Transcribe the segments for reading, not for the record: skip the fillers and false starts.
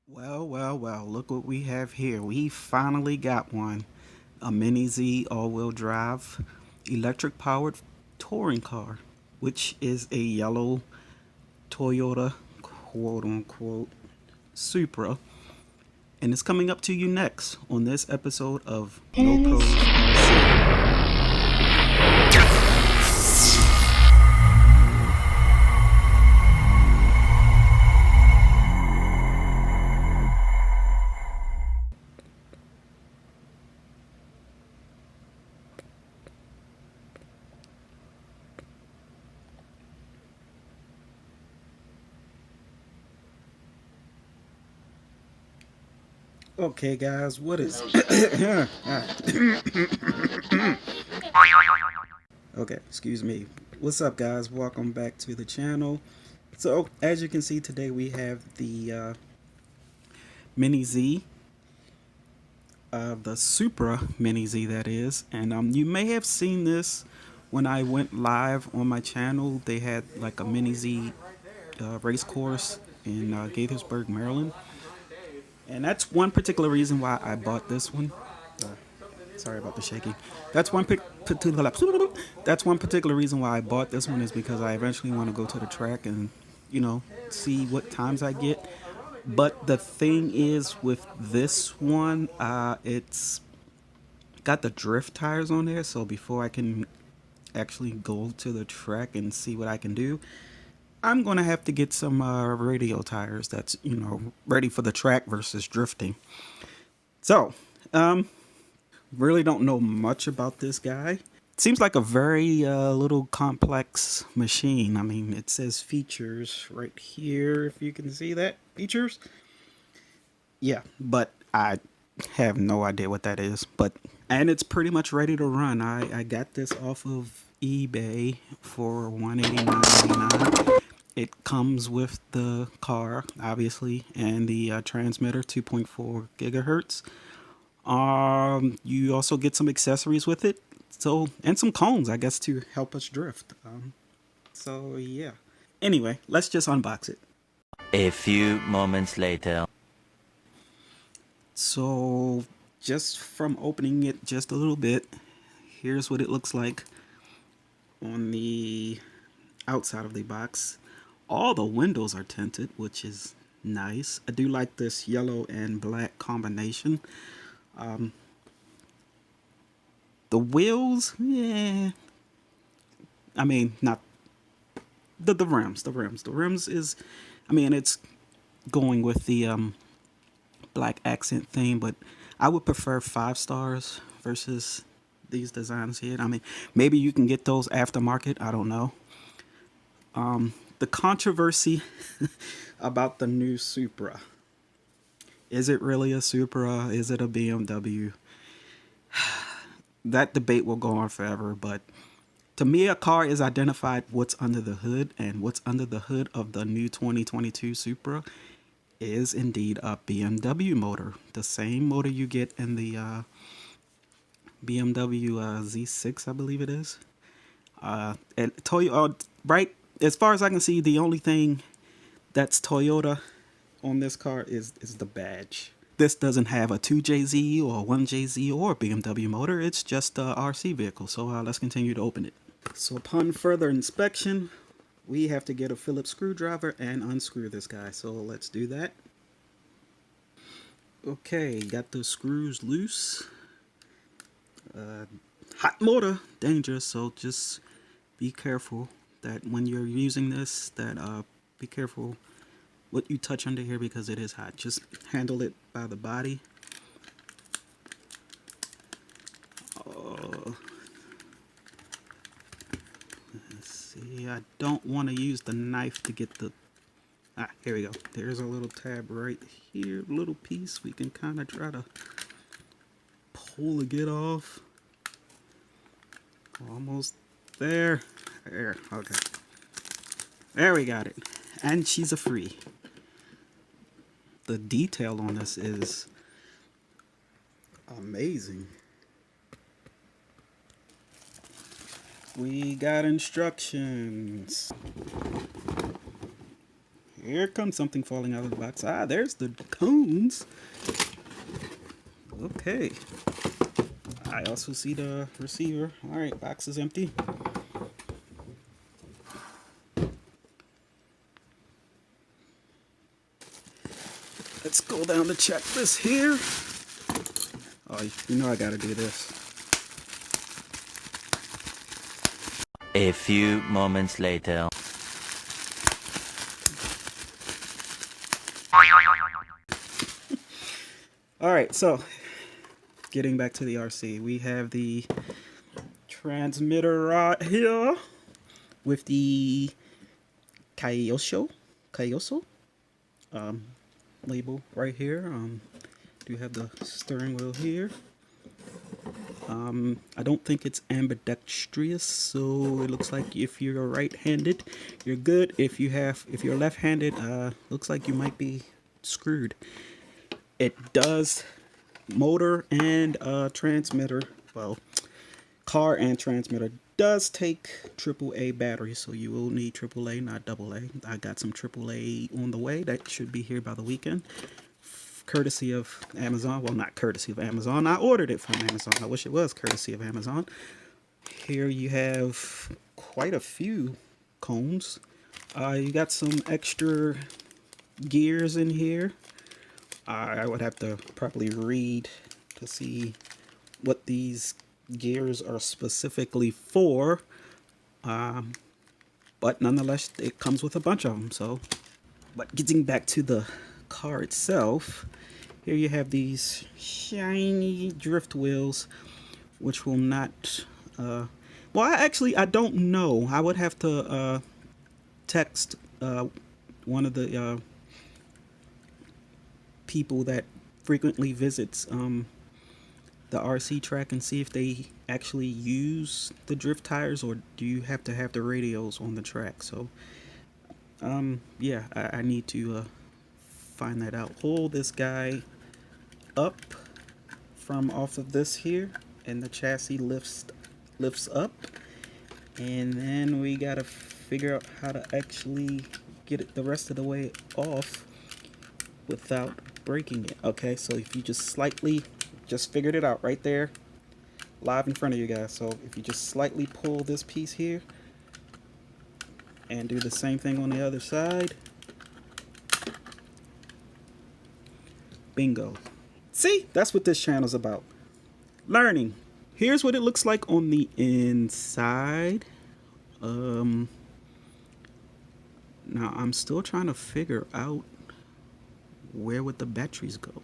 Well, look what we have here. We finally got one. A Mini Z all-wheel drive electric powered touring car, which is a yellow Toyota quote unquote Supra. And it's coming up to you next on this episode of No Pros RC. Okay, guys, what is. Okay, excuse me. What's up, guys? Welcome back to the channel. So, as you can see today, we have the Mini Z, the Supra Mini Z, that is. And you may have seen this when I went live on my channel. They had like a Mini Z race course in Gaithersburg, Maryland. And that's one particular reason why I bought this one. Uh, Sorry about the shaking. That's one particular. That's one particular reason why I bought this one is because I eventually want to go to the track and, see what times I get. But the thing is with this one, it's got the drift tires on there. So before I can actually go to the track and see what I can do, I'm gonna have to get some radio tires that's ready for the track versus drifting. So, really don't know much about this guy. Seems like a very little complex machine. I mean, it says features right here, if you can see that. Features? Yeah, but I have no idea what that is. And it's pretty much ready to run. I got this off of eBay for $189.99. It comes with the car, obviously, and the transmitter, 2.4 gigahertz. You also get some accessories with it, and some cones, I guess, to help us drift. So yeah. Anyway, let's just unbox it. A few moments later. So, just from opening it just a little bit, here's what it looks like on the outside of the box. All the windows are tinted, which is nice. I do like this yellow and black combination. The wheels, yeah. I mean, not the rims. The rims is, I mean, it's going with the black accent theme, but I would prefer 5 stars versus these designs here. I mean, maybe you can get those aftermarket. I don't know. The controversy about the new Supra. Is it really a Supra? Is it a BMW? That debate will go on forever, but to me, a car is identified what's under the hood, and what's under the hood of the new 2022 Supra is indeed a BMW motor. The same motor you get in the BMW Z6, I believe it is. And Toyota, right? As far as I can see, the only thing that's Toyota on this car is the badge. This doesn't have a 2JZ or a 1JZ or a BMW motor. It's just a RC vehicle. So let's continue to open it. So upon further inspection, we have to get a Phillips screwdriver and unscrew this guy. So let's do that. Okay, got the screws loose. Hot motor, dangerous. So just be careful that when you're using this, be careful what you touch under here because it is hot. Just handle it by the body. Let's see. I don't want to use the knife to get the. Here we go. There's a little tab right here, little piece. We can kind of try to pull it off. Almost there. There. Okay. There we got it. And she's a free. The detail on this is amazing. We got instructions. Here comes something falling out of the box. Ah, there's the cones. Okay. I also see the receiver. All right, box is empty. Let's go down the checklist here. Oh, you know I gotta do this. A few moments later. All right, so getting back to the RC, we have the transmitter right here with the Kayoso label right here. Do have the steering wheel here. I don't think it's ambidextrous, so it looks like if you're right-handed, you're good. If you're left-handed, looks like you might be screwed. It does motor and transmitter, well, car and transmitter does take AAA batteries, so you will need AAA, not AA. I got some AAA on the way that should be here by the weekend, courtesy of Amazon. Well, not courtesy of Amazon. I ordered it from Amazon. I wish it was courtesy of Amazon. Here you have quite a few combs. You got some extra gears in here. I would have to probably read to see what these gears are specifically for. But nonetheless, it comes with a bunch of them. So, but getting back to the car itself, here you have these shiny drift wheels, which will not. Well, I don't know. I would have to text one of the people that frequently visits the RC track and see if they actually use the drift tires, or do you have to have the radios on the track. So yeah, I need to find that out. Pull this guy up from off of this here, and the chassis lifts up, and then we gotta figure out how to actually get it the rest of the way off without breaking it. Okay, so if you just figured it out right there live in front of you guys. So if you just slightly pull this piece here and do the same thing on the other side, bingo. See, that's what this channel's about, learning. Here's what it looks like on the inside. Now I'm still trying to figure out where would the batteries go.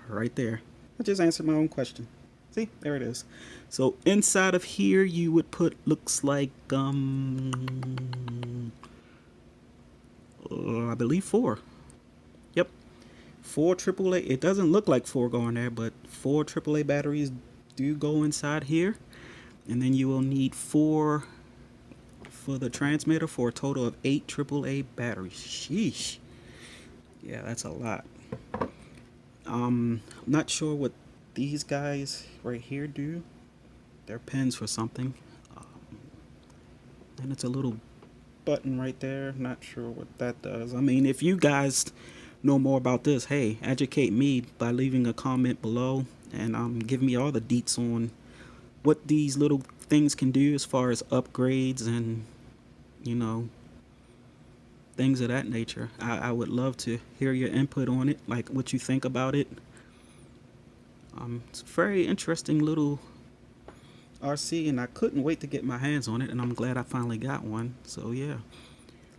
Right there. I just answered my own question. See, there it is. So inside of here you would put, looks like I believe 4. Yep, 4 AAA. It doesn't look like 4 going there, but 4 AAA batteries do go inside here, and then you will need 4 for the transmitter for a total of 8 AAA batteries. Sheesh. Yeah, that's a lot. I'm not sure what these guys right here do. They're pins for something. And it's a little button right there. Not sure what that does. I mean, if you guys know more about this, hey, educate me by leaving a comment below and give me all the deets on what these little things can do as far as upgrades and, you know, things of that nature. I would love to hear your input on it, like what you think about it. It's a very interesting little RC, and I couldn't wait to get my hands on it, and I'm glad I finally got one. So yeah,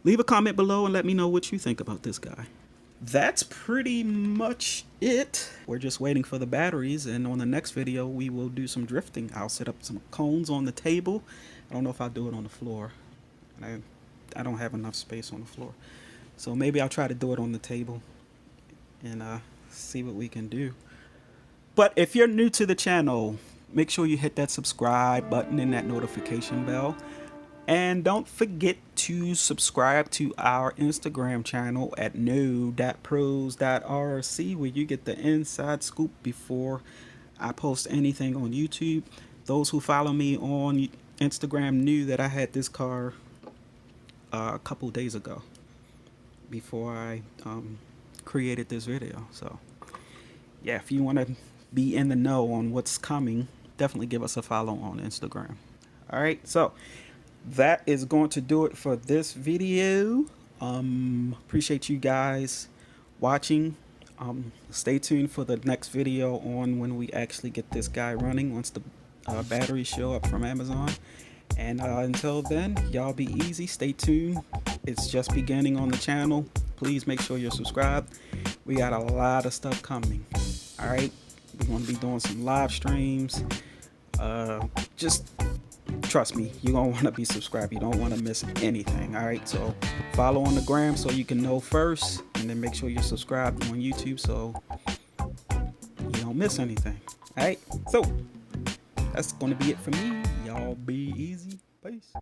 leave a comment below and let me know what you think about this guy. That's pretty much it. We're just waiting for the batteries, and on the next video we will do some drifting. I'll set up some cones on the table. I don't know if I'll do it on the floor. I don't have enough space on the floor, so maybe I'll try to do it on the table and see what we can do. But if you're new to the channel, make sure you hit that subscribe button and that notification bell, and don't forget to subscribe to our Instagram channel at no.pros.rc, where you get the inside scoop before I post anything on YouTube. Those who follow me on Instagram knew that I had this car a couple days ago before I created this video. So yeah, if you want to be in the know on what's coming, definitely give us a follow on Instagram. All right, so that is going to do it for this video. Appreciate you guys watching. Stay tuned for the next video on when we actually get this guy running once the batteries show up from Amazon. And until then, y'all be easy. Stay tuned. It's just beginning on the channel. Please make sure you're subscribed. We got a lot of stuff coming. All right, we're going to be doing some live streams. Just trust me, you're going to want to be subscribed. You don't want to miss anything. All right, so follow on the gram so you can know first, and then make sure you're subscribed on YouTube so you don't miss anything. All right, so that's going to be it for me. Y'all be easy. Peace.